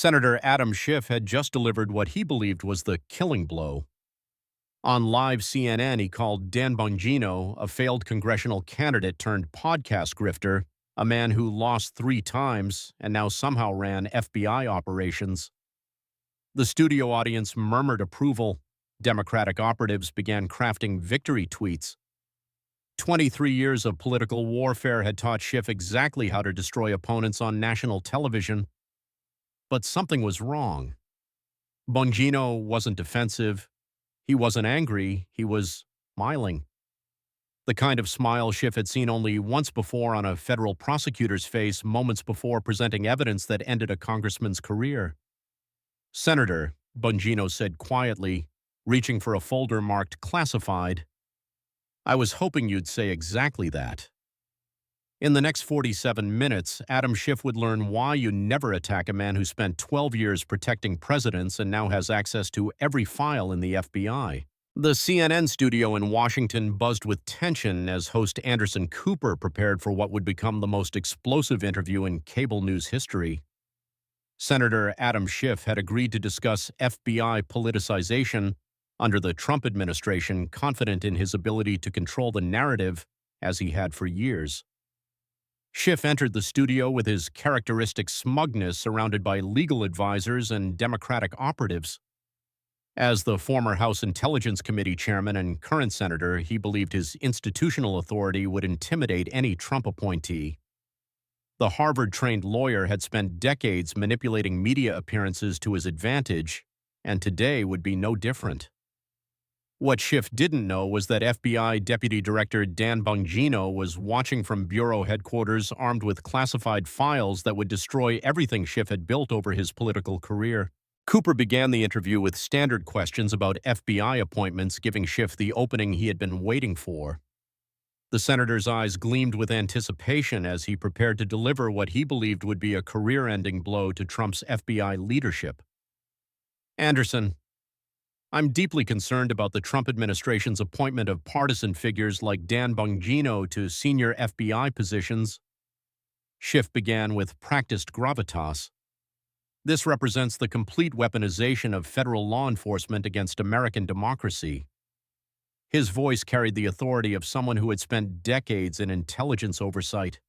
Senator Adam Schiff had just delivered what he believed was the killing blow. On live CNN, he called Dan Bongino a failed congressional candidate turned podcast grifter, a man who lost 3 times and now somehow ran FBI operations. The studio audience murmured approval. Democratic operatives began crafting victory tweets. 23 years of political warfare had taught Schiff exactly how to destroy opponents on national television. But something was wrong. Bongino wasn't defensive. He wasn't angry. He was smiling. The kind of smile Schiff had seen only once before on a federal prosecutor's face moments before presenting evidence that ended a congressman's career. "Senator," Bongino said quietly, reaching for a folder marked classified, "I was hoping you'd say exactly that." In the next 47 minutes, Adam Schiff would learn why you never attack a man who spent 12 years protecting presidents and now has access to every file in the FBI. The CNN studio in Washington buzzed with tension as host Anderson Cooper prepared for what would become the most explosive interview in cable news history. Senator Adam Schiff had agreed to discuss FBI politicization under the Trump administration, confident in his ability to control the narrative as he had for years. Schiff entered the studio with his characteristic smugness, surrounded by legal advisors and Democratic operatives. As the former House Intelligence Committee chairman and current senator, he believed his institutional authority would intimidate any Trump appointee. The Harvard-trained lawyer had spent decades manipulating media appearances to his advantage, and today would be no different. What Schiff didn't know was that FBI Deputy Director Dan Bongino was watching from bureau headquarters armed with classified files that would destroy everything Schiff had built over his political career. Cooper began the interview with standard questions about FBI appointments, giving Schiff the opening he had been waiting for. The senator's eyes gleamed with anticipation as he prepared to deliver what he believed would be a career-ending blow to Trump's FBI leadership. "Anderson, I'm deeply concerned about the Trump administration's appointment of partisan figures like Dan Bongino to senior FBI positions." Schiff began with practiced gravitas. "This represents the complete weaponization of federal law enforcement against American democracy." His voice carried the authority of someone who had spent decades in intelligence oversight.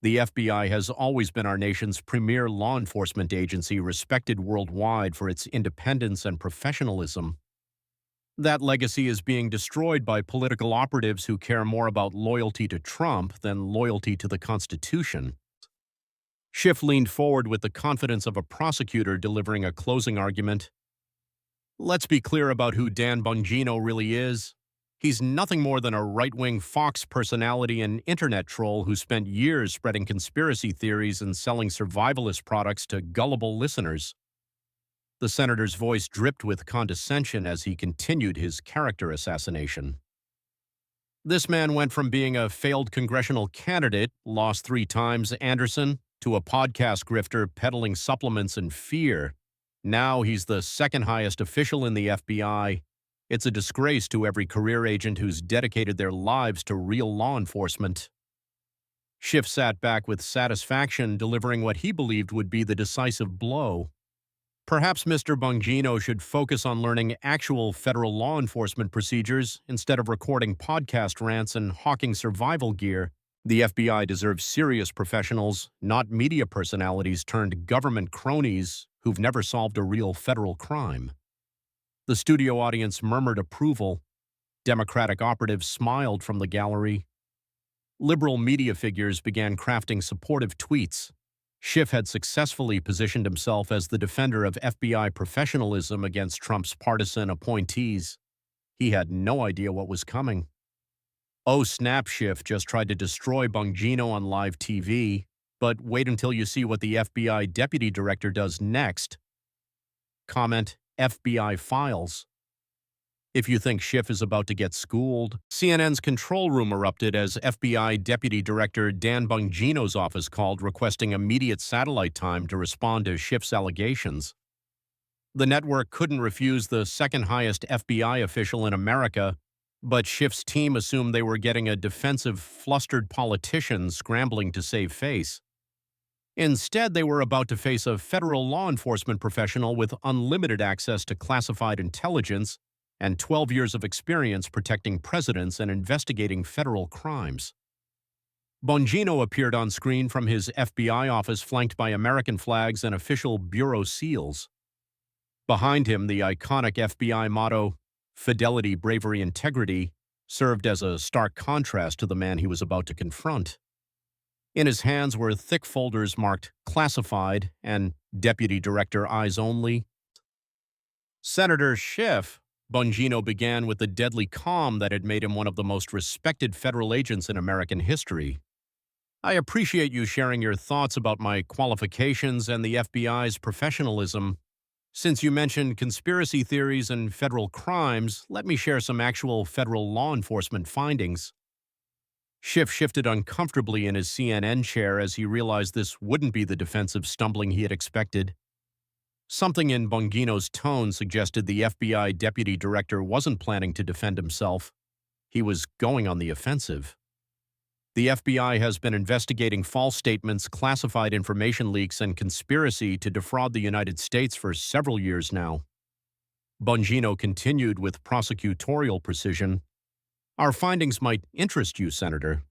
"The FBI has always been our nation's premier law enforcement agency, respected worldwide for its independence and professionalism. That legacy is being destroyed by political operatives who care more about loyalty to Trump than loyalty to the Constitution." Schiff leaned forward with the confidence of a prosecutor delivering a closing argument. "Let's be clear about who Dan Bongino really is. He's nothing more than a right-wing Fox personality and internet troll who spent years spreading conspiracy theories and selling survivalist products to gullible listeners." The senator's voice dripped with condescension as he continued his character assassination. "This man went from being a failed congressional candidate, lost 3 times, Anderson, to a podcast grifter peddling supplements and fear. Now he's the second highest official in the FBI. It's a disgrace to every career agent who's dedicated their lives to real law enforcement." Schiff sat back with satisfaction, delivering what he believed would be the decisive blow. Perhaps Mr. Bongino should focus on learning actual federal law enforcement procedures instead of recording podcast rants and hawking survival gear. The FBI deserves serious professionals, not media personalities turned government cronies who've never solved a real federal crime. The studio audience murmured approval. Democratic operatives smiled from the gallery. Liberal media figures began crafting supportive tweets. Schiff had successfully positioned himself as the defender of FBI professionalism against Trump's partisan appointees. He had no idea what was coming. "Oh snap, Schiff just tried to destroy Bongino on live TV, but wait until you see what the FBI Deputy Director does next." Comment: FBI files. If you think Schiff is about to get schooled, CNN's control room erupted as FBI Deputy Director Dan Bongino's office called requesting immediate satellite time to respond to Schiff's allegations. The network couldn't refuse the second highest FBI official in America, but Schiff's team assumed they were getting a defensive, flustered politician scrambling to save face. Instead, they were about to face a federal law enforcement professional with unlimited access to classified intelligence and 12 years of experience protecting presidents and investigating federal crimes. Bongino appeared on screen from his FBI office flanked by American flags and official bureau seals. Behind him, the iconic FBI motto, "Fidelity, Bravery, Integrity," served as a stark contrast to the man he was about to confront. In his hands were thick folders marked "Classified" and "Deputy Director Eyes Only." "Senator Schiff," Bongino began with the deadly calm that had made him one of the most respected federal agents in American history. "I appreciate you sharing your thoughts about my qualifications and the FBI's professionalism. Since you mentioned conspiracy theories and federal crimes, let me share some actual federal law enforcement findings." Schiff shifted uncomfortably in his CNN chair as he realized this wouldn't be the defensive stumbling he had expected. Something in Bongino's tone suggested the FBI deputy director wasn't planning to defend himself. He was going on the offensive. "The FBI has been investigating false statements, classified information leaks, and conspiracy to defraud the United States for several years now." Bongino continued with prosecutorial precision. "Our findings might interest you, Senator."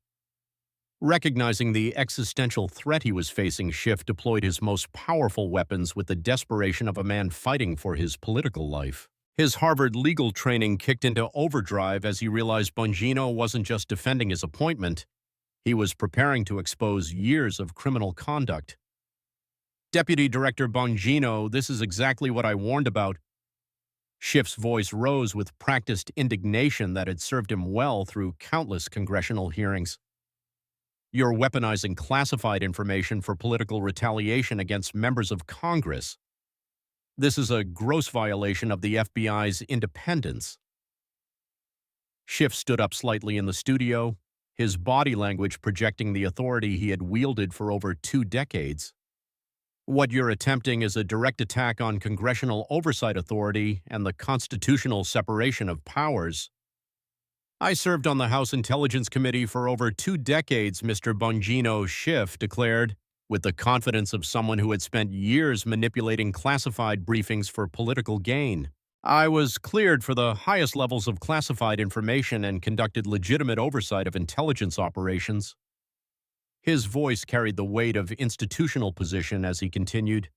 Recognizing the existential threat he was facing, Schiff deployed his most powerful weapons with the desperation of a man fighting for his political life. His Harvard legal training kicked into overdrive as he realized Bongino wasn't just defending his appointment, he was preparing to expose years of criminal conduct. "Deputy Director Bongino, this is exactly what I warned about." Schiff's voice rose with practiced indignation that had served him well through countless congressional hearings. "You're weaponizing classified information for political retaliation against members of Congress. This is a gross violation of the FBI's independence." Schiff stood up slightly in the studio, his body language projecting the authority he had wielded for over 2 decades. "What you're attempting is a direct attack on congressional oversight authority and the constitutional separation of powers." "I served on the House Intelligence Committee for over 2 decades," Mr. Bongino, Schiff declared, with the confidence of someone who had spent years manipulating classified briefings for political gain. "I was cleared for the highest levels of classified information and conducted legitimate oversight of intelligence operations." His voice carried the weight of institutional position as he continued.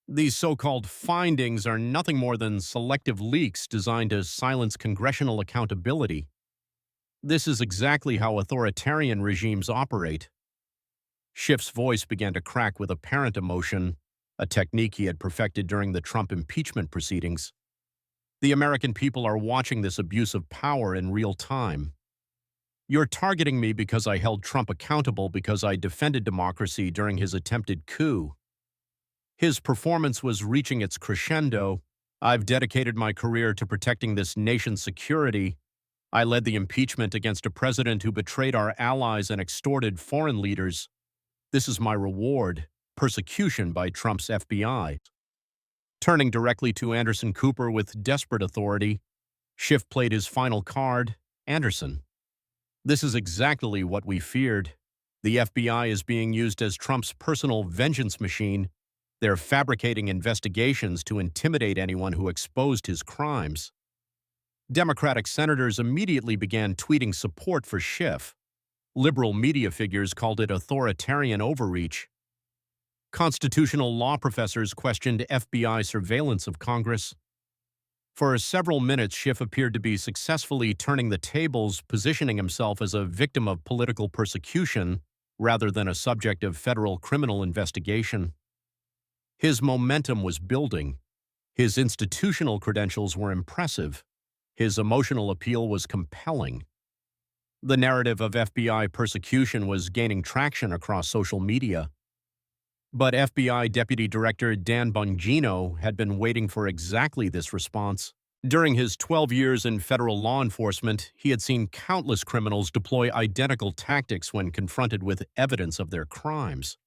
"These so-called findings are nothing more than selective leaks designed to silence congressional accountability. This is exactly how authoritarian regimes operate." Schiff's voice began to crack with apparent emotion, a technique he had perfected during the Trump impeachment proceedings. "The American people are watching this abuse of power in real time. You're targeting me because I held Trump accountable because I defended democracy during his attempted coup. His performance was reaching its crescendo. I've dedicated my career to protecting this nation's security. I led the impeachment against a president who betrayed our allies and extorted foreign leaders. This is my reward, persecution by Trump's FBI." Turning directly to Anderson Cooper with desperate authority, Schiff played his final card, Anderson. "This is exactly what we feared. The FBI is being used as Trump's personal vengeance machine. They're fabricating investigations to intimidate anyone who exposed his crimes." Democratic senators immediately began tweeting support for Schiff. Liberal media figures called it authoritarian overreach. Constitutional law professors questioned FBI surveillance of Congress. For several minutes, Schiff appeared to be successfully turning the tables, positioning himself as a victim of political persecution rather than a subject of federal criminal investigation. His momentum was building. His institutional credentials were impressive. His emotional appeal was compelling. The narrative of FBI persecution was gaining traction across social media. But FBI Deputy Director Dan Bongino had been waiting for exactly this response. During his 12 years in federal law enforcement, he had seen countless criminals deploy identical tactics when confronted with evidence of their crimes.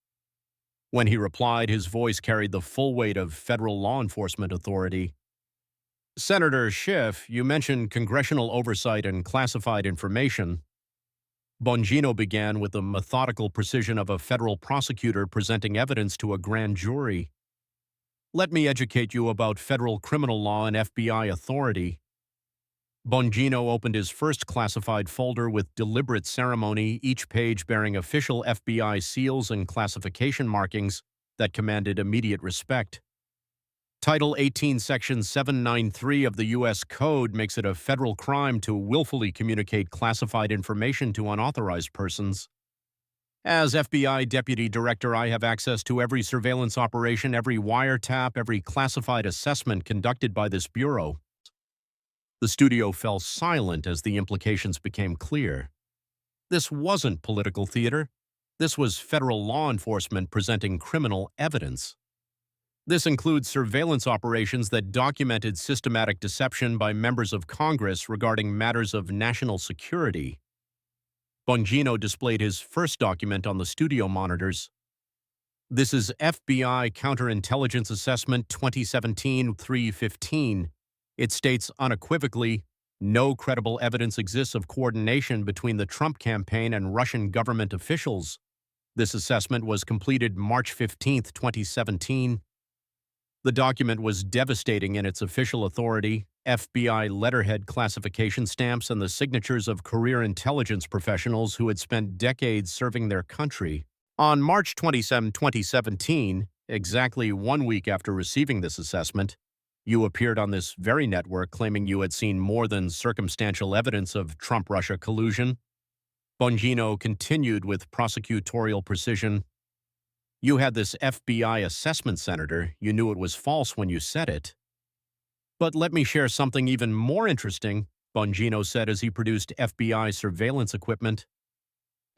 When he replied, his voice carried the full weight of federal law enforcement authority. "Senator Schiff, you mentioned congressional oversight and classified information." Bongino began with the methodical precision of a federal prosecutor presenting evidence to a grand jury. Let me educate you about federal criminal law and FBI authority. Bongino opened his first classified folder with deliberate ceremony, each page bearing official FBI seals and classification markings that commanded immediate respect. Title 18, Section 793 of the U.S. Code makes it a federal crime to willfully communicate classified information to unauthorized persons. As FBI Deputy Director, I have access to every surveillance operation, every wiretap, every classified assessment conducted by this bureau. The studio fell silent as the implications became clear. This wasn't political theater. This was federal law enforcement presenting criminal evidence. This includes surveillance operations that documented systematic deception by members of Congress regarding matters of national security. Bongino displayed his first document on the studio monitors. This is FBI Counterintelligence Assessment 2017-315. It states unequivocally, no credible evidence exists of coordination between the Trump campaign and Russian government officials. This assessment was completed March 15, 2017. The document was devastating in its official authority, FBI letterhead classification stamps, and the signatures of career intelligence professionals who had spent decades serving their country. On March 27, 2017, exactly 1 week after receiving this assessment, you appeared on this very network claiming you had seen more than circumstantial evidence of Trump-Russia collusion. Bongino continued with prosecutorial precision. You had this FBI assessment, Senator. You knew it was false when you said it. But let me share something even more interesting, Bongino said as he produced FBI surveillance equipment.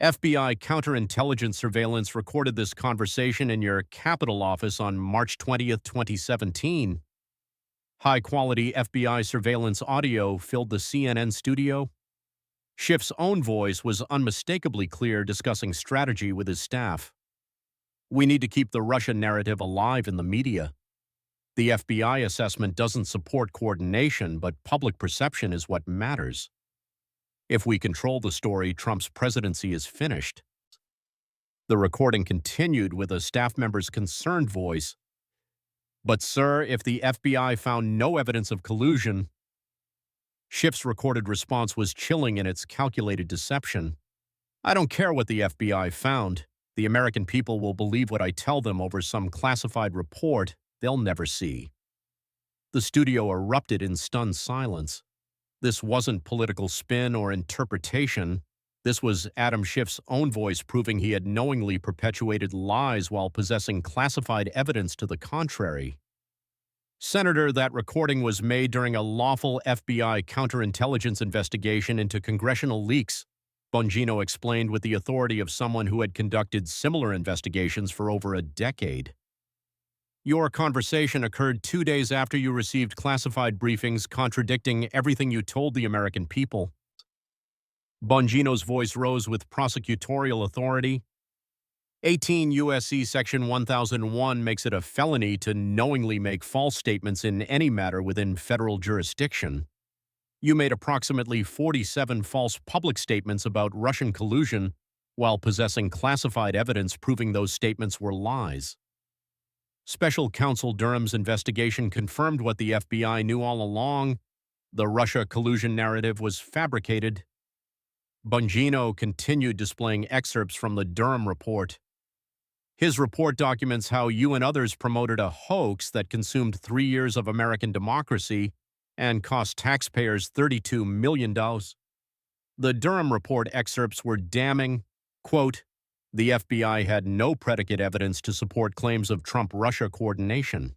FBI counterintelligence surveillance recorded this conversation in your Capitol office on March 20, 2017. High-quality FBI surveillance audio filled the CNN studio. Schiff's own voice was unmistakably clear discussing strategy with his staff. We need to keep the Russian narrative alive in the media. The FBI assessment doesn't support coordination, but public perception is what matters. If we control the story, Trump's presidency is finished. The recording continued with a staff member's concerned voice. But, sir, if the FBI found no evidence of collusion, Schiff's recorded response was chilling in its calculated deception. I don't care what the FBI found. The American people will believe what I tell them over some classified report they'll never see. The studio erupted in stunned silence. This wasn't political spin or interpretation. This was Adam Schiff's own voice proving he had knowingly perpetuated lies while possessing classified evidence to the contrary. Senator, that recording was made during a lawful FBI counterintelligence investigation into congressional leaks, Bongino explained with the authority of someone who had conducted similar investigations for over a decade. Your conversation occurred 2 days after you received classified briefings contradicting everything you told the American people. Bongino's voice rose with prosecutorial authority. 18 U.S.C. Section 1001 makes it a felony to knowingly make false statements in any matter within federal jurisdiction. You made approximately 47 false public statements about Russian collusion while possessing classified evidence proving those statements were lies. Special Counsel Durham's investigation confirmed what the FBI knew all along. The Russia collusion narrative was fabricated. Bongino continued displaying excerpts from the Durham report. His report documents how you and others promoted a hoax that consumed 3 years of American democracy and cost taxpayers $32 million. The Durham report excerpts were damning. Quote, the FBI had no predicate evidence to support claims of Trump-Russia coordination.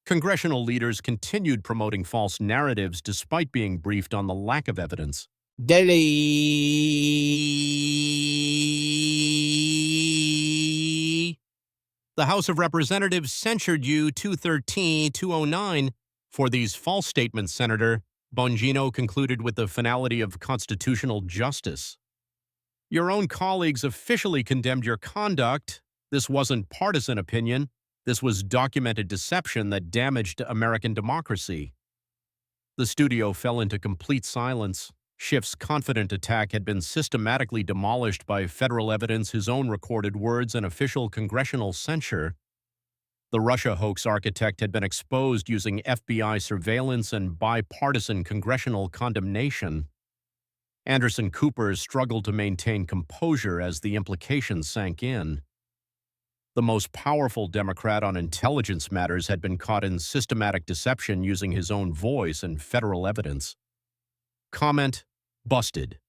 Congressional leaders continued promoting false narratives despite being briefed on the lack of evidence. Delhi. The House of Representatives censured you 213-209 for these false statements, Senator, Bongino concluded with the finality of constitutional justice. Your own colleagues officially condemned your conduct. This wasn't partisan opinion. This was documented deception that damaged American democracy. The studio fell into complete silence. Schiff's confident attack had been systematically demolished by federal evidence, his own recorded words, and official congressional censure. The Russia hoax architect had been exposed using FBI surveillance and bipartisan congressional condemnation. Anderson Cooper struggled to maintain composure as the implications sank in. The most powerful Democrat on intelligence matters had been caught in systematic deception using his own voice and federal evidence. Comment: busted.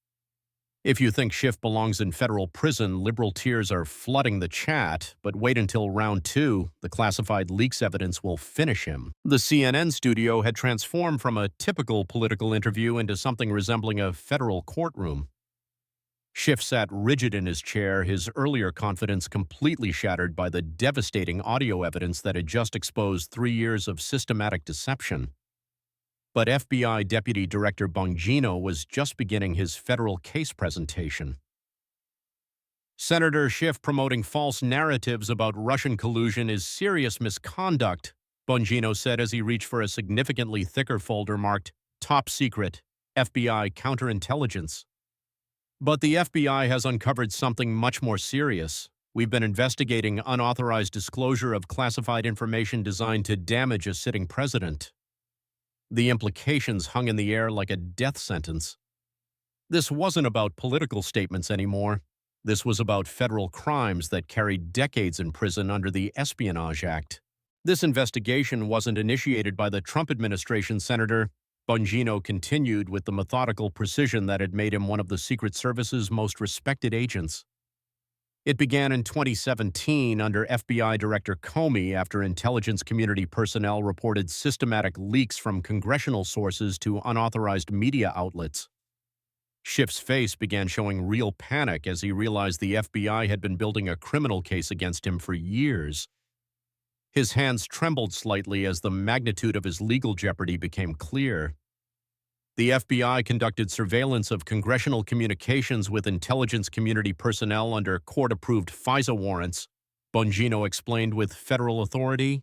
If you think Schiff belongs in federal prison, liberal tears are flooding the chat, but wait until round 2, the classified leaks evidence will finish him. The CNN studio had transformed from a typical political interview into something resembling a federal courtroom. Schiff sat rigid in his chair, his earlier confidence completely shattered by the devastating audio evidence that had just exposed 3 years of systematic deception. But FBI Deputy Director Bongino was just beginning his federal case presentation. Senator Schiff promoting false narratives about Russian collusion is serious misconduct, Bongino said as he reached for a significantly thicker folder marked Top Secret, FBI Counterintelligence. But the FBI has uncovered something much more serious. We've been investigating unauthorized disclosure of classified information designed to damage a sitting president. The implications hung in the air like a death sentence. This wasn't about political statements anymore. This was about federal crimes that carried decades in prison under the Espionage Act. This investigation wasn't initiated by the Trump administration, Senator. Bongino continued with the methodical precision that had made him one of the Secret Service's most respected agents. It began in 2017 under FBI Director Comey after intelligence community personnel reported systematic leaks from congressional sources to unauthorized media outlets. Schiff's face began showing real panic as he realized the FBI had been building a criminal case against him for years. His hands trembled slightly as the magnitude of his legal jeopardy became clear. The FBI conducted surveillance of congressional communications with intelligence community personnel under court-approved FISA warrants, Bongino explained with federal authority.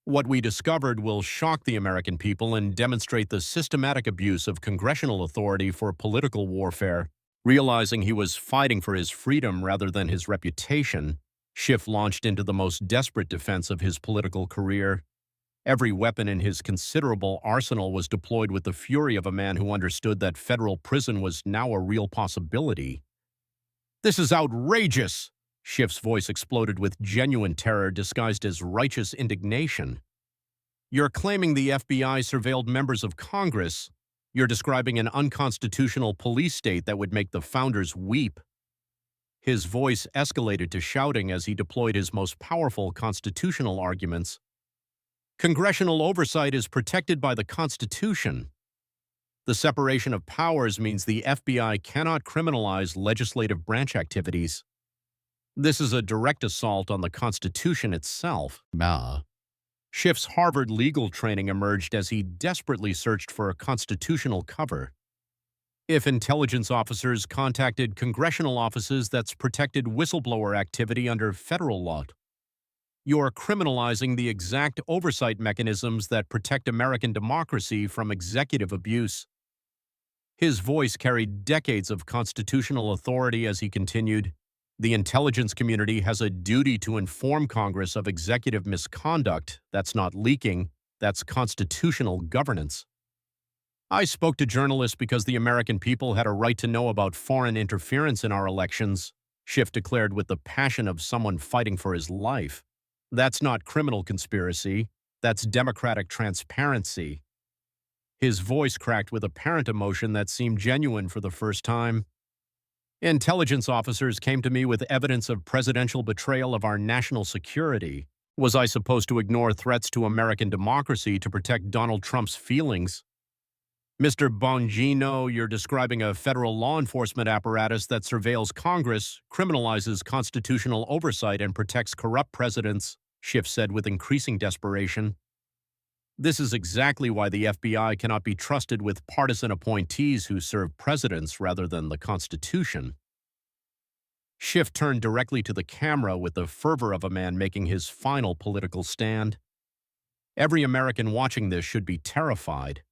What we discovered will shock the American people and demonstrate the systematic abuse of congressional authority for political warfare. Realizing he was fighting for his freedom rather than his reputation, Schiff launched into the most desperate defense of his political career. Every weapon in his considerable arsenal was deployed with the fury of a man who understood that federal prison was now a real possibility. "This is outrageous!" Schiff's voice exploded with genuine terror disguised as righteous indignation. "You're claiming the FBI surveilled members of Congress. You're describing an unconstitutional police state that would make the founders weep." His voice escalated to shouting as he deployed his most powerful constitutional arguments. Congressional oversight is protected by the Constitution. The separation of powers means the FBI cannot criminalize legislative branch activities. This is a direct assault on the Constitution itself. Schiff's Harvard legal training emerged as he desperately searched for a constitutional cover. If intelligence officers contacted congressional offices that's protected whistleblower activity under federal law, you're criminalizing the exact oversight mechanisms that protect American democracy from executive abuse. His voice carried decades of constitutional authority as he continued. The intelligence community has a duty to inform Congress of executive misconduct. That's not leaking, that's constitutional governance. I spoke to journalists because the American people had a right to know about foreign interference in our elections, Schiff declared with the passion of someone fighting for his life. That's not criminal conspiracy, that's democratic transparency. His voice cracked with apparent emotion that seemed genuine for the first time. Intelligence officers came to me with evidence of presidential betrayal of our national security. Was I supposed to ignore threats to American democracy to protect Donald Trump's feelings? Mr. Bongino, you're describing a federal law enforcement apparatus that surveils Congress, criminalizes constitutional oversight, and protects corrupt presidents, Schiff said with increasing desperation. This is exactly why the FBI cannot be trusted with partisan appointees who serve presidents rather than the Constitution. Schiff turned directly to the camera with the fervor of a man making his final political stand. Every American watching this should be terrified.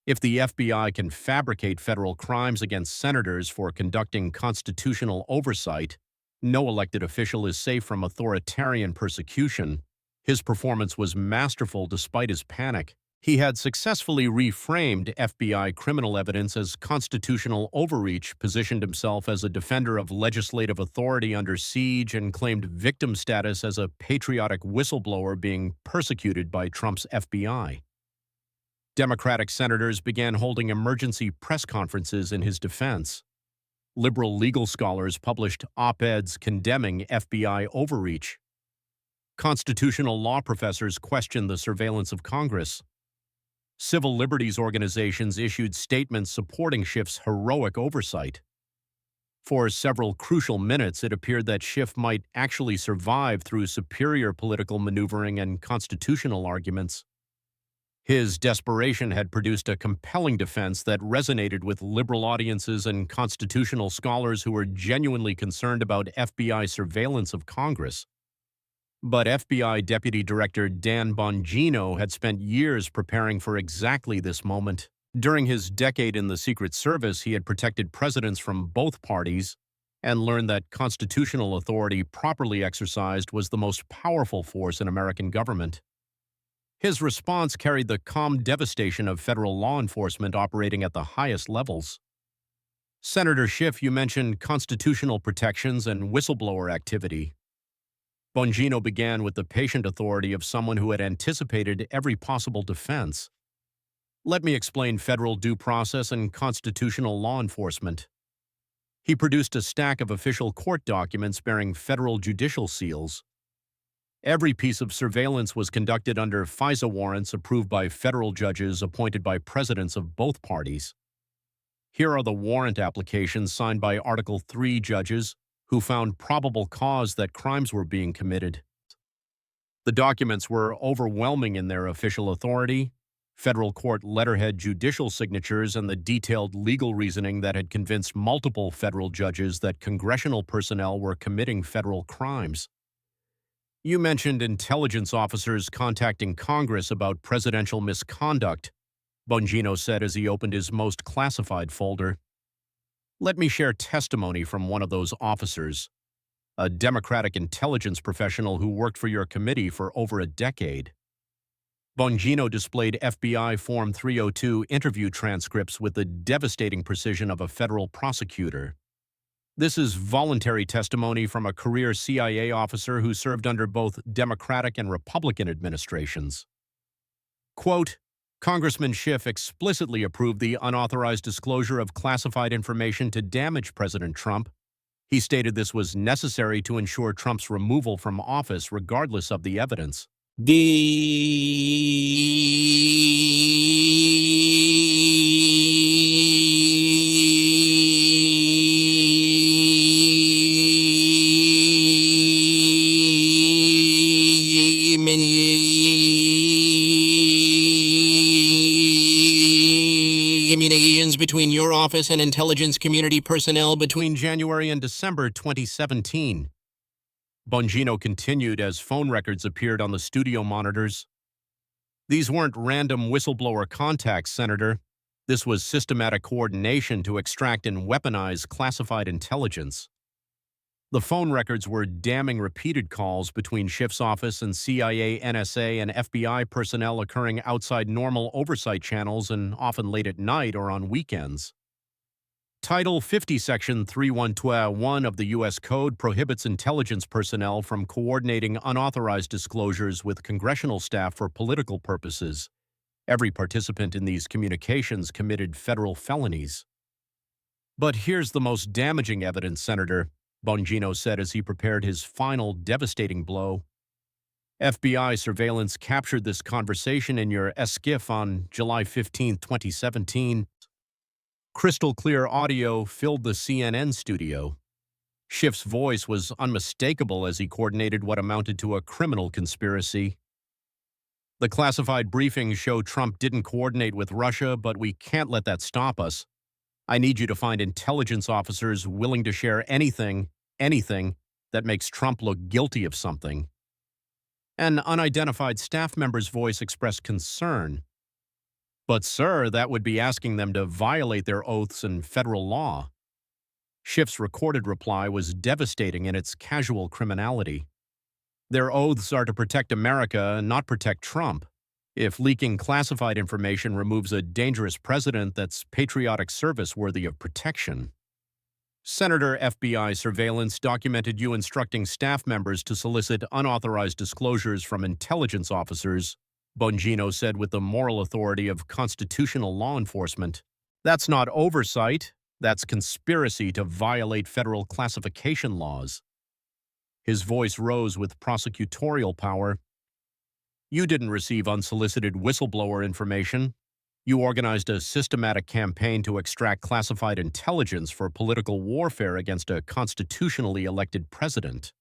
If the FBI can fabricate federal crimes against senators for conducting constitutional oversight, no elected official is safe from authoritarian persecution. His performance was masterful despite his panic. He had successfully reframed FBI criminal evidence as constitutional overreach, positioned himself as a defender of legislative authority under siege, and claimed victim status as a patriotic whistleblower being persecuted by Trump's FBI. Democratic senators began holding emergency press conferences in his defense. Liberal legal scholars published op-eds condemning FBI overreach. Constitutional law professors questioned the surveillance of Congress. Civil liberties organizations issued statements supporting Schiff's heroic oversight. For several crucial minutes, it appeared that Schiff might actually survive through superior political maneuvering and constitutional arguments. His desperation had produced a compelling defense that resonated with liberal audiences and constitutional scholars who were genuinely concerned about FBI surveillance of Congress. But FBI Deputy Director Dan Bongino had spent years preparing for exactly this moment. During his decade in the Secret Service, he had protected presidents from both parties and learned that constitutional authority properly exercised was the most powerful force in American government. His response carried the calm devastation of federal law enforcement operating at the highest levels. Senator Schiff, you mentioned constitutional protections and whistleblower activity. Bongino began with the patient authority of someone who had anticipated every possible defense. Let me explain federal due process and constitutional law enforcement. He produced a stack of official court documents bearing federal judicial seals. Every piece of surveillance was conducted under FISA warrants approved by federal judges appointed by presidents of both parties. Here are the warrant applications signed by Article 3 judges who found probable cause that crimes were being committed. The documents were overwhelming in their official authority, federal court letterhead judicial signatures, and the detailed legal reasoning that had convinced multiple federal judges that congressional personnel were committing federal crimes. You mentioned intelligence officers contacting Congress about presidential misconduct, Bongino said as he opened his most classified folder. Let me share testimony from one of those officers, a Democratic intelligence professional who worked for your committee for over a decade. Bongino displayed FBI Form 302 interview transcripts with the devastating precision of a federal prosecutor. This is voluntary testimony from a career CIA officer who served under both Democratic and Republican administrations. Quote, Congressman Schiff explicitly approved the unauthorized disclosure of classified information to damage President Trump. He stated this was necessary to ensure Trump's removal from office regardless of the evidence. Communications between your office and intelligence community personnel between January and December 2017. Bongino continued as phone records appeared on the studio monitors. These weren't random whistleblower contacts, Senator. This was systematic coordination to extract and weaponize classified intelligence. The phone records were damning repeated calls between Schiff's office and CIA, NSA, and FBI personnel occurring outside normal oversight channels and often late at night or on weekends. Title 50, Section 3121 of the U.S. Code prohibits intelligence personnel from coordinating unauthorized disclosures with congressional staff for political purposes. Every participant in these communications committed federal felonies. But here's the most damaging evidence, Senator, Bongino said as he prepared his final devastating blow. FBI surveillance captured this conversation in your Schiff on July 15, 2017. Crystal clear audio filled the CNN studio. Schiff's voice was unmistakable as he coordinated what amounted to a criminal conspiracy. The classified briefings show Trump didn't coordinate with Russia, but we can't let that stop us. I need you to find intelligence officers willing to share anything that makes Trump look guilty of something. An unidentified staff member's voice expressed concern. But, sir, that would be asking them to violate their oaths and federal law. Schiff's recorded reply was devastating in its casual criminality. Their oaths are to protect America, not protect Trump. If leaking classified information removes a dangerous president, that's patriotic service worthy of protection. Senator, FBI surveillance documented you instructing staff members to solicit unauthorized disclosures from intelligence officers, Bongino said with the moral authority of constitutional law enforcement. That's not oversight, that's conspiracy to violate federal classification laws. His voice rose with prosecutorial power. You didn't receive unsolicited whistleblower information. You organized a systematic campaign to extract classified intelligence for political warfare against a constitutionally elected president.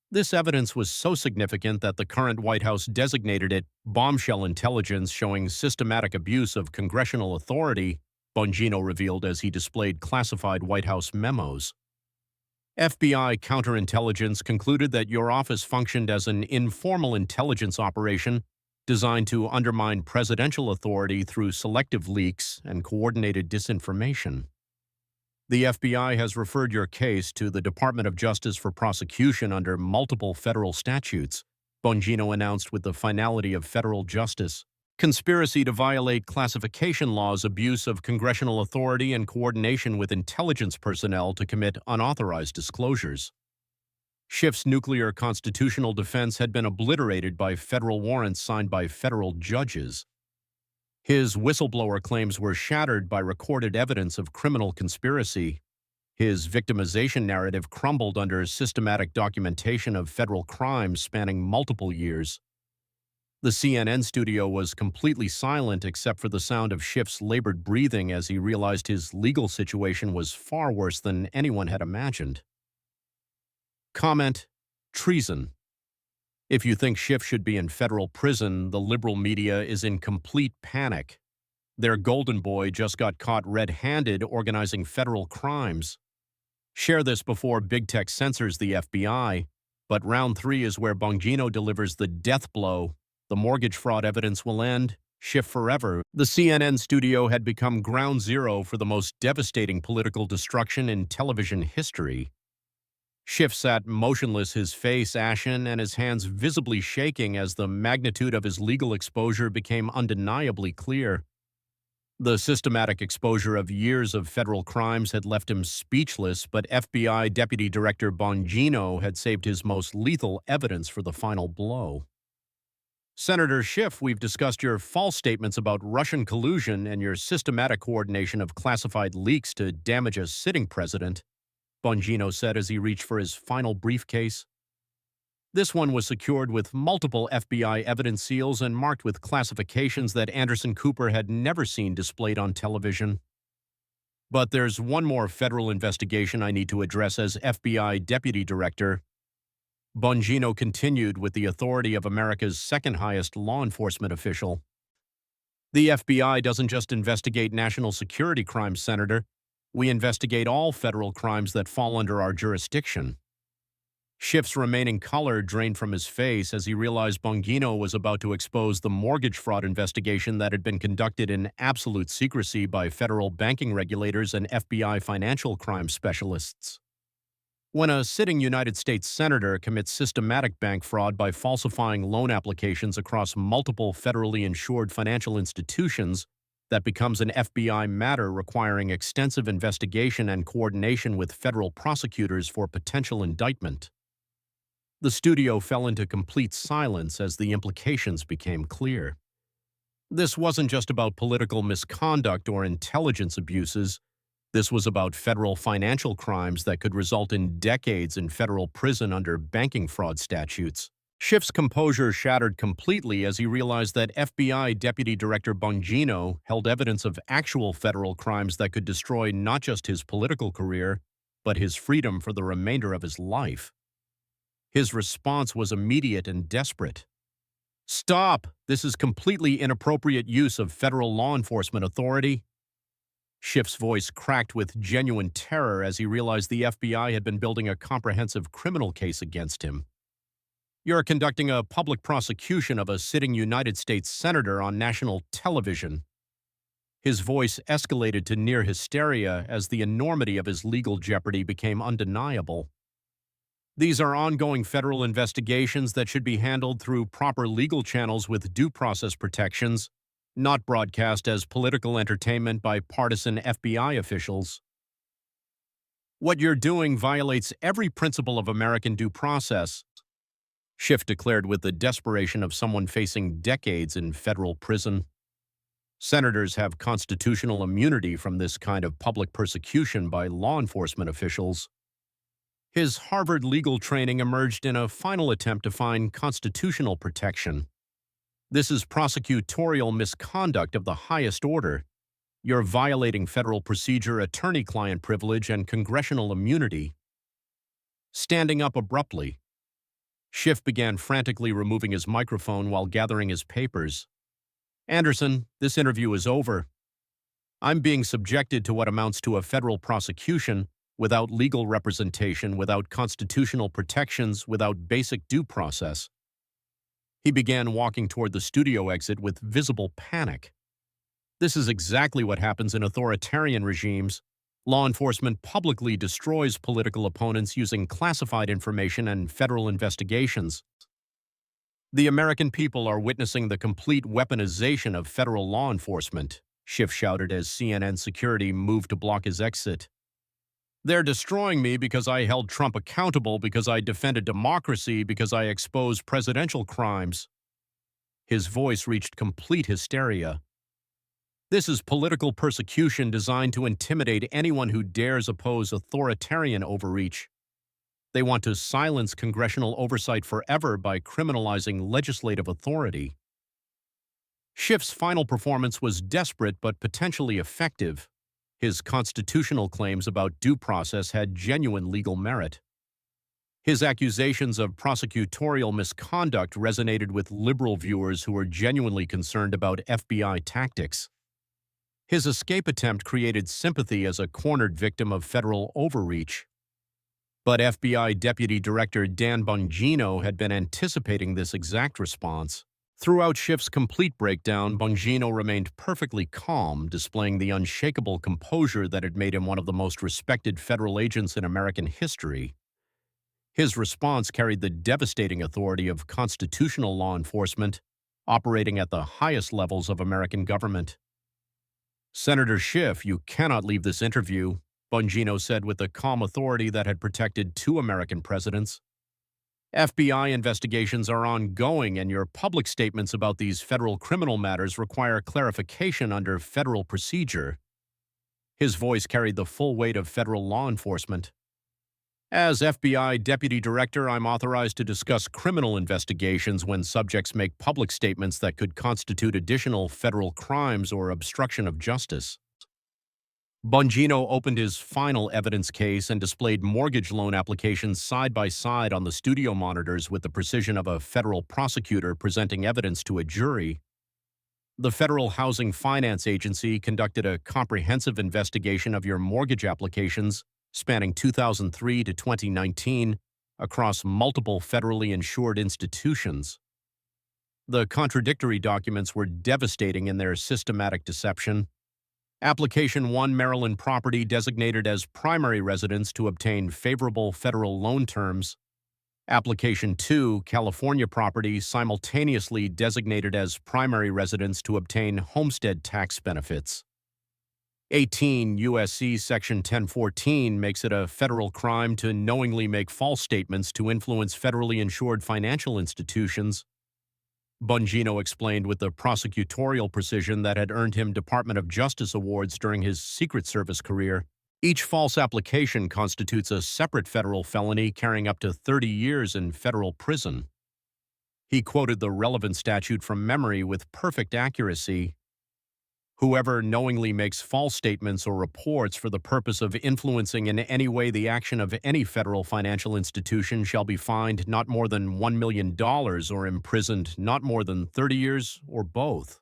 This evidence was so significant that the current White House designated it bombshell intelligence showing systematic abuse of congressional authority, Bongino revealed as he displayed classified White House memos. FBI counterintelligence concluded that your office functioned as an informal intelligence operation designed to undermine presidential authority through selective leaks and coordinated disinformation. The FBI has referred your case to the Department of Justice for prosecution under multiple federal statutes, Bongino announced with the finality of federal justice. Conspiracy to violate classification laws, abuse of congressional authority, and coordination with intelligence personnel to commit unauthorized disclosures. Schiff's nuclear constitutional defense had been obliterated by federal warrants signed by federal judges. His whistleblower claims were shattered by recorded evidence of criminal conspiracy. His victimization narrative crumbled under systematic documentation of federal crimes spanning multiple years. The CNN studio was completely silent except for the sound of Schiff's labored breathing as he realized his legal situation was far worse than anyone had imagined. Comment: treason. If you think Schiff should be in federal prison, the liberal media is in complete panic. Their golden boy just got caught red-handed organizing federal crimes. Share this before big tech censors the FBI, but round 3 is where Bongino delivers the death blow. The mortgage fraud evidence will end. Schiff forever. The CNN studio had become ground zero for the most devastating political destruction in television history. Schiff sat motionless, his face ashen and his hands visibly shaking as the magnitude of his legal exposure became undeniably clear. The systematic exposure of years of federal crimes had left him speechless, but FBI Deputy Director Bongino had saved his most lethal evidence for the final blow. Senator Schiff, we've discussed your false statements about Russian collusion and your systematic coordination of classified leaks to damage a sitting president, Bongino said as he reached for his final briefcase. This one was secured with multiple FBI evidence seals and marked with classifications that Anderson Cooper had never seen displayed on television. But there's one more federal investigation I need to address as FBI Deputy Director. Bongino continued with the authority of America's second-highest law enforcement official. The FBI doesn't just investigate national security crimes, Senator. We investigate all federal crimes that fall under our jurisdiction. Schiff's remaining color drained from his face as he realized Bongino was about to expose the mortgage fraud investigation that had been conducted in absolute secrecy by federal banking regulators and FBI financial crime specialists. When a sitting United States senator commits systematic bank fraud by falsifying loan applications across multiple federally insured financial institutions, that becomes an FBI matter requiring extensive investigation and coordination with federal prosecutors for potential indictment. The studio fell into complete silence as the implications became clear. This wasn't just about political misconduct or intelligence abuses. This was about federal financial crimes that could result in decades in federal prison under banking fraud statutes. Schiff's composure shattered completely as he realized that FBI Deputy Director Bongino held evidence of actual federal crimes that could destroy not just his political career, but his freedom for the remainder of his life. His response was immediate and desperate. "Stop! This is completely inappropriate use of federal law enforcement authority." Schiff's voice cracked with genuine terror as he realized the FBI had been building a comprehensive criminal case against him. You're conducting a public prosecution of a sitting United States senator on national television. His voice escalated to near hysteria as the enormity of his legal jeopardy became undeniable. These are ongoing federal investigations that should be handled through proper legal channels with due process protections, not broadcast as political entertainment by partisan FBI officials. What you're doing violates every principle of American due process, Schiff declared with the desperation of someone facing decades in federal prison. Senators have constitutional immunity from this kind of public persecution by law enforcement officials. His Harvard legal training emerged in a final attempt to find constitutional protection. This is prosecutorial misconduct of the highest order. You're violating federal procedure, attorney-client privilege, and congressional immunity. Standing up abruptly, Schiff began frantically removing his microphone while gathering his papers. Anderson, this interview is over. I'm being subjected to what amounts to a federal prosecution without legal representation, without constitutional protections, without basic due process. He began walking toward the studio exit with visible panic. This is exactly what happens in authoritarian regimes. Law enforcement publicly destroys political opponents using classified information and federal investigations. The American people are witnessing the complete weaponization of federal law enforcement, Schiff shouted as CNN security moved to block his exit. They're destroying me because I held Trump accountable, because I defended democracy, because I exposed presidential crimes. His voice reached complete hysteria. This is political persecution designed to intimidate anyone who dares oppose authoritarian overreach. They want to silence congressional oversight forever by criminalizing legislative authority. Schiff's final performance was desperate but potentially effective. His constitutional claims about due process had genuine legal merit. His accusations of prosecutorial misconduct resonated with liberal viewers who were genuinely concerned about FBI tactics. His escape attempt created sympathy as a cornered victim of federal overreach. But FBI Deputy Director Dan Bongino had been anticipating this exact response. Throughout Schiff's complete breakdown, Bongino remained perfectly calm, displaying the unshakable composure that had made him one of the most respected federal agents in American history. His response carried the devastating authority of constitutional law enforcement, operating at the highest levels of American government. Senator Schiff, you cannot leave this interview, Bongino said with the calm authority that had protected two American presidents. FBI investigations are ongoing, and your public statements about these federal criminal matters require clarification under federal procedure. His voice carried the full weight of federal law enforcement. As FBI Deputy Director, I'm authorized to discuss criminal investigations when subjects make public statements that could constitute additional federal crimes or obstruction of justice. Bongino opened his final evidence case and displayed mortgage loan applications side by side on the studio monitors with the precision of a federal prosecutor presenting evidence to a jury. The Federal Housing Finance Agency conducted a comprehensive investigation of your mortgage applications spanning 2003 to 2019 across multiple federally insured institutions. The contradictory documents were devastating in their systematic deception. Application 1, Maryland property designated as primary residence to obtain favorable federal loan terms. Application 2, California property simultaneously designated as primary residence to obtain homestead tax benefits. 18 U.S.C. Section 1014 makes it a federal crime to knowingly make false statements to influence federally insured financial institutions. Bongino explained with the prosecutorial precision that had earned him Department of Justice awards during his Secret Service career. Each false application constitutes a separate federal felony carrying up to 30 years in federal prison. He quoted the relevant statute from memory with perfect accuracy. Whoever knowingly makes false statements or reports for the purpose of influencing in any way the action of any federal financial institution shall be fined not more than $1 million or imprisoned not more than 30 years or both.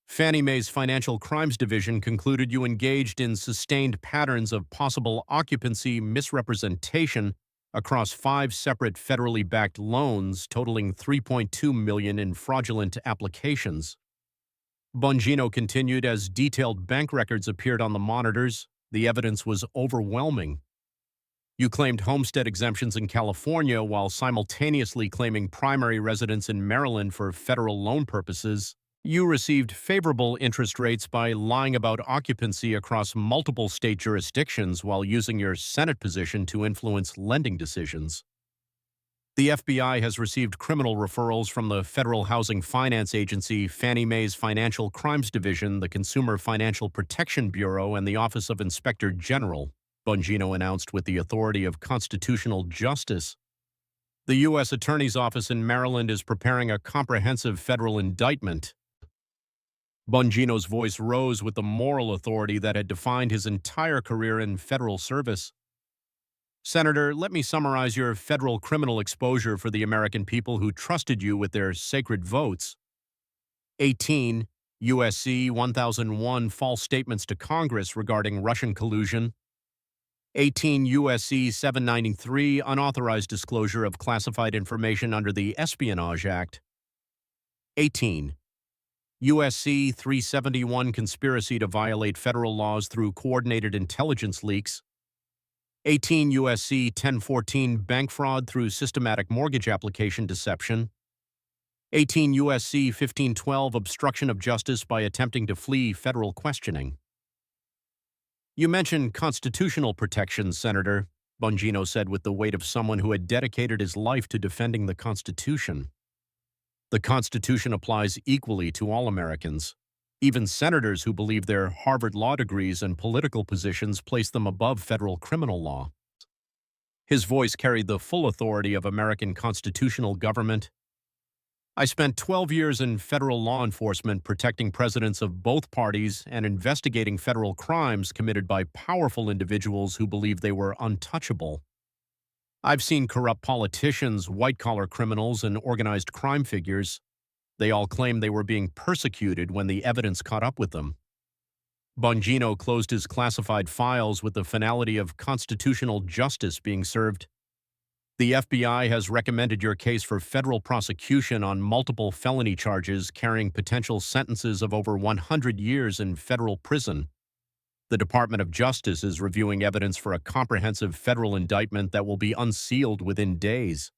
Fannie Mae's Financial Crimes Division concluded you engaged in sustained patterns of possible occupancy misrepresentation across 5 separate federally backed loans totaling $3.2 million in fraudulent applications. Bongino continued as detailed bank records appeared on the monitors. The evidence was overwhelming. You claimed homestead exemptions in California while simultaneously claiming primary residence in Maryland for federal loan purposes. You received favorable interest rates by lying about occupancy across multiple state jurisdictions while using your Senate position to influence lending decisions. The FBI has received criminal referrals from the Federal Housing Finance Agency, Fannie Mae's Financial Crimes Division, the Consumer Financial Protection Bureau, and the Office of Inspector General, Bongino announced with the authority of constitutional justice. The U.S. Attorney's Office in Maryland is preparing a comprehensive federal indictment. Bongino's voice rose with the moral authority that had defined his entire career in federal service. Senator, let me summarize your federal criminal exposure for the American people who trusted you with their sacred votes. 18 U.S.C. 1001 false statements to Congress regarding Russian collusion. 18 U.S.C. 793 unauthorized disclosure of classified information under the Espionage Act. 18 U.S.C. 371 conspiracy to violate federal laws through coordinated intelligence leaks. 18 U.S.C. 1014 bank fraud through systematic mortgage application deception. 18 U.S.C. 1512 obstruction of justice by attempting to flee federal questioning. You mentioned constitutional protections, Senator, Bongino said with the weight of someone who had dedicated his life to defending the Constitution. The Constitution applies equally to all Americans. Even senators who believe their Harvard law degrees and political positions place them above federal criminal law. His voice carried the full authority of American constitutional government. I spent 12 years in federal law enforcement protecting presidents of both parties and investigating federal crimes committed by powerful individuals who believed they were untouchable. I've seen corrupt politicians, white-collar criminals, and organized crime figures. They all claimed they were being persecuted when the evidence caught up with them. Bongino closed his classified files with the finality of constitutional justice being served. The FBI has recommended your case for federal prosecution on multiple felony charges carrying potential sentences of over 100 years in federal prison. The Department of Justice is reviewing evidence for a comprehensive federal indictment that will be unsealed within days.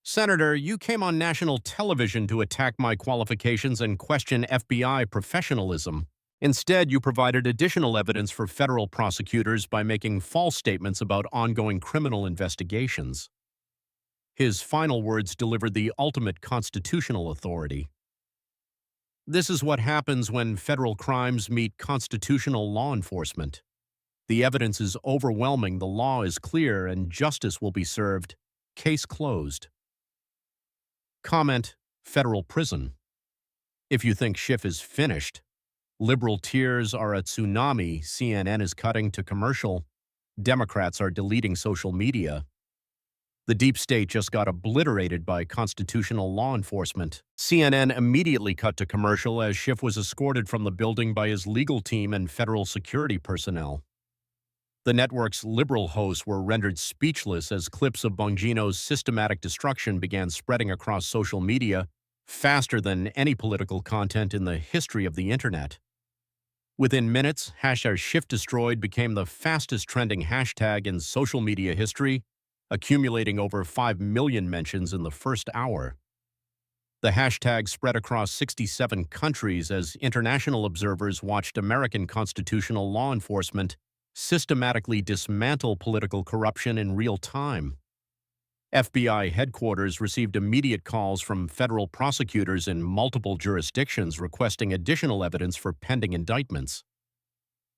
Senator, you came on national television to attack my qualifications and question FBI professionalism. Instead, you provided additional evidence for federal prosecutors by making false statements about ongoing criminal investigations. His final words delivered the ultimate constitutional authority. This is what happens when federal crimes meet constitutional law enforcement. The evidence is overwhelming, the law is clear, and justice will be served. Case closed. Comment: Federal prison. If you think Schiff is finished, liberal tears are a tsunami, CNN is cutting to commercial, Democrats are deleting social media. The deep state just got obliterated by constitutional law enforcement. CNN immediately cut to commercial as Schiff was escorted from the building by his legal team and federal security personnel. The network's liberal hosts were rendered speechless as clips of Bongino's systematic destruction began spreading across social media faster than any political content in the history of the internet. Within minutes, #SchiffDestroyed became the fastest trending hashtag in social media history, accumulating over 5 million mentions in the first hour. The hashtag spread across 67 countries as international observers watched American constitutional law enforcement systematically dismantle political corruption in real time. FBI headquarters received immediate calls from federal prosecutors in multiple jurisdictions requesting additional evidence for pending indictments.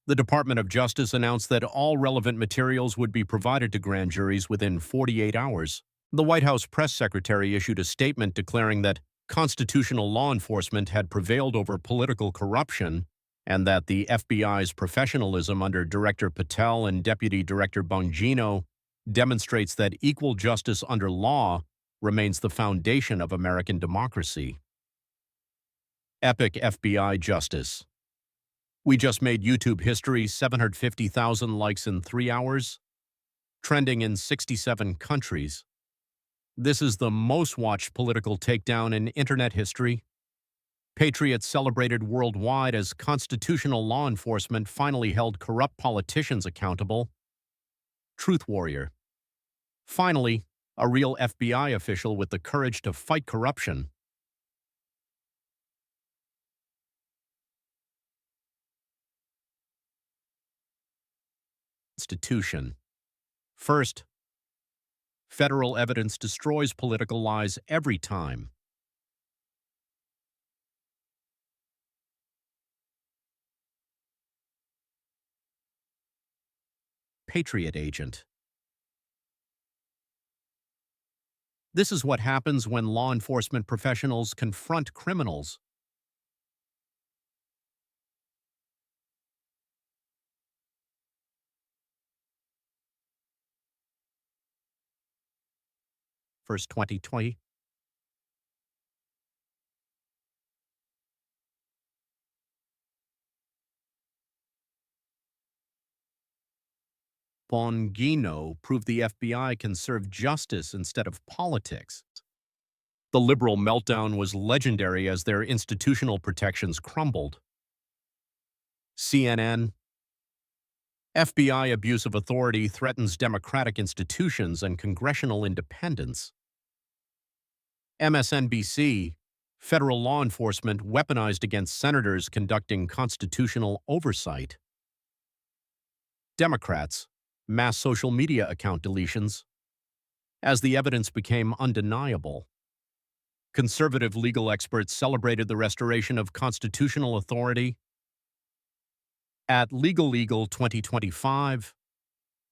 The Department of Justice announced that all relevant materials would be provided to grand juries within 48 hours. The White House press secretary issued a statement declaring that constitutional law enforcement had prevailed over political corruption and that the FBI's professionalism under Director Patel and Deputy Director Bongino demonstrates that equal justice under law remains the foundation of American democracy. Epic FBI justice. We just made YouTube history, 750,000 likes in 3 hours. trending in 67 countries. This is the most watched political takedown in internet history. Patriots celebrated worldwide as constitutional law enforcement finally held corrupt politicians accountable. Truth warrior. Finally, a real FBI official with the courage to fight corruption. Constitution. First, federal evidence destroys political lies every time. Patriot agent. This is what happens when law enforcement professionals confront criminals. First 2020. Bongino proved the FBI can serve justice instead of politics. The liberal meltdown was legendary as their institutional protections crumbled. CNN. FBI abuse of authority threatens democratic institutions and congressional independence. MSNBC. Federal law enforcement weaponized against senators conducting constitutional oversight. Democrats. Mass social media account deletions. As the evidence became undeniable, conservative legal experts celebrated the restoration of constitutional authority. At Legal 2025,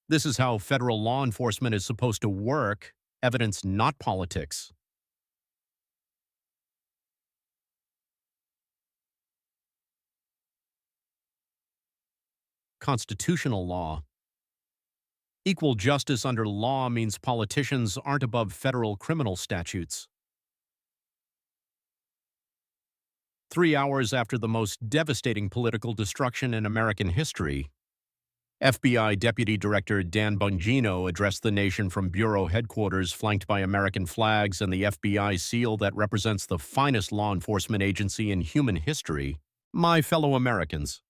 this is how federal law enforcement is supposed to work, evidence not politics. Constitutional law. Equal justice under law means politicians aren't above federal criminal statutes. 3 hours after the most devastating political destruction in American history, FBI Deputy Director Dan Bongino addressed the nation from bureau headquarters flanked by American flags and the FBI seal that represents the finest law enforcement agency in human history. My fellow Americans,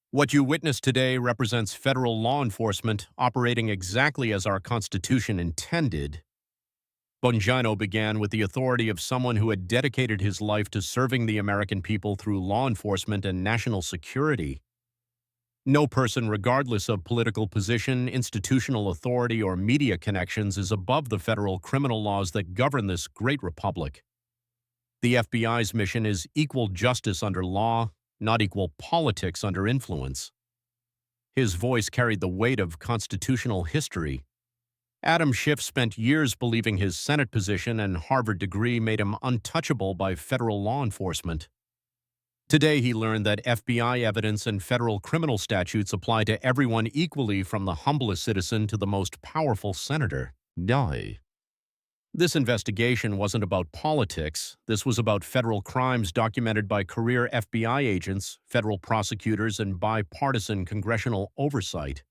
what you witness today represents federal law enforcement operating exactly as our Constitution intended. Bongino began with the authority of someone who had dedicated his life to serving the American people through law enforcement and national security. No person, regardless of political position, institutional authority, or media connections, is above the federal criminal laws that govern this great republic. The FBI's mission is equal justice under law, not equal politics under influence. His voice carried the weight of constitutional history. Adam Schiff spent years believing his Senate position and Harvard degree made him untouchable by federal law enforcement. Today he learned that FBI evidence and federal criminal statutes apply to everyone equally, from the humblest citizen to the most powerful senator. This investigation wasn't about politics. This was about federal crimes documented by career FBI agents, federal prosecutors, and bipartisan congressional oversight.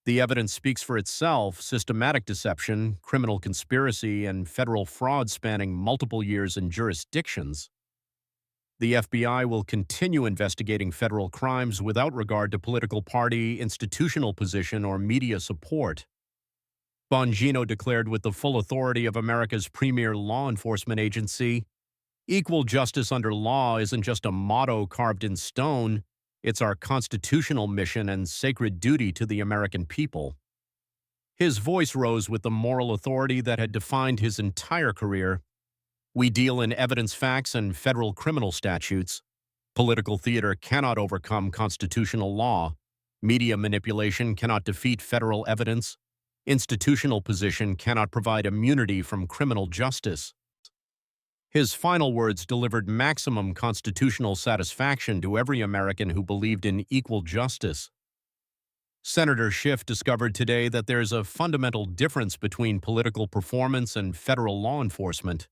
The evidence speaks for itself: systematic deception, criminal conspiracy, and federal fraud spanning multiple years and jurisdictions. The FBI will continue investigating federal crimes without regard to political party, institutional position, or media support. Bongino declared with the full authority of America's premier law enforcement agency, equal justice under law isn't just a motto carved in stone, it's our constitutional mission and sacred duty to the American people. His voice rose with the moral authority that had defined his entire career. We deal in evidence, facts, and federal criminal statutes. Political theater cannot overcome constitutional law. Media manipulation cannot defeat federal evidence. Institutional position cannot provide immunity from criminal justice. His final words delivered maximum constitutional satisfaction to every American who believed in equal justice. Senator Schiff discovered today that there's a fundamental difference between political performance and federal law enforcement.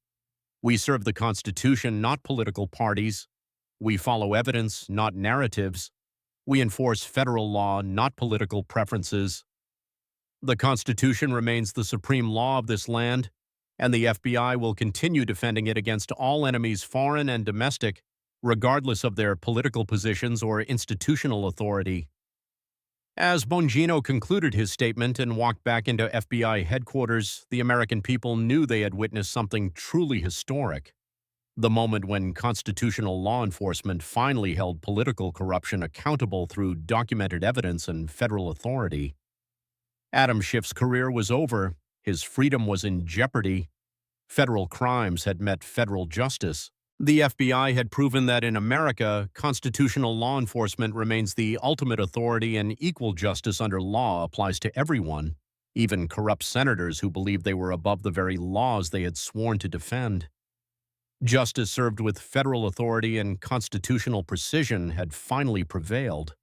We serve the Constitution, not political parties. We follow evidence, not narratives. We enforce federal law, not political preferences. The Constitution remains the supreme law of this land, and the FBI will continue defending it against all enemies, foreign and domestic, regardless of their political positions or institutional authority. As Bongino concluded his statement and walked back into FBI headquarters, the American people knew they had witnessed something truly historic. The moment when constitutional law enforcement finally held political corruption accountable through documented evidence and federal authority. Adam Schiff's career was over, his freedom was in jeopardy, federal crimes had met federal justice. The FBI had proven that in America, constitutional law enforcement remains the ultimate authority and equal justice under law applies to everyone, even corrupt senators who believed they were above the very laws they had sworn to defend. Justice served with federal authority and constitutional precision had finally prevailed.